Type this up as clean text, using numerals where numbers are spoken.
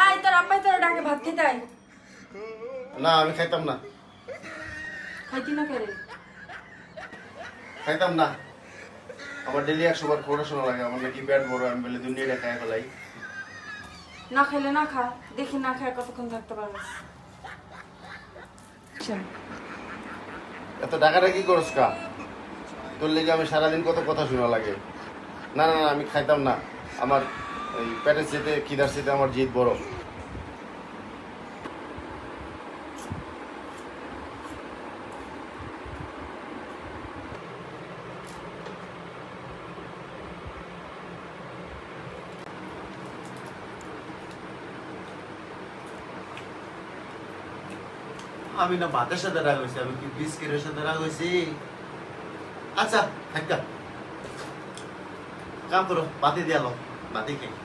আয় তোর আব্বাই তোর ডাকে ভাত খেতে আয়। না আমি খাইতাম না, খাইতি না কেরে? খাইতাম না। আমার ডেলি 100 বার পড়াশোনা লাগে, আমার নাকি পেট বড়, আমি বলে দুনিয়াটা খাই ফেলাই। না খাইলে না খা, দেখি না খায় কতক্ষণ থাকতে পারবি। এত টাকাটা কি করস কা? তোর লেগে আমি সারাদিন কত কথা শোনা লাগে। না না না, আমি খাইতাম না। আমার এই পেটের চেতে খিদার চেতে আমার জিদ বড়। আমি না ভাতের সাথে রাগ হয়েছি, আমি কি বিস্কিটের সাথে রাগ হয়েছি? আচ্ছা একটা কাম করো, বাতি দিয়ে লো, বাতি খেয়ে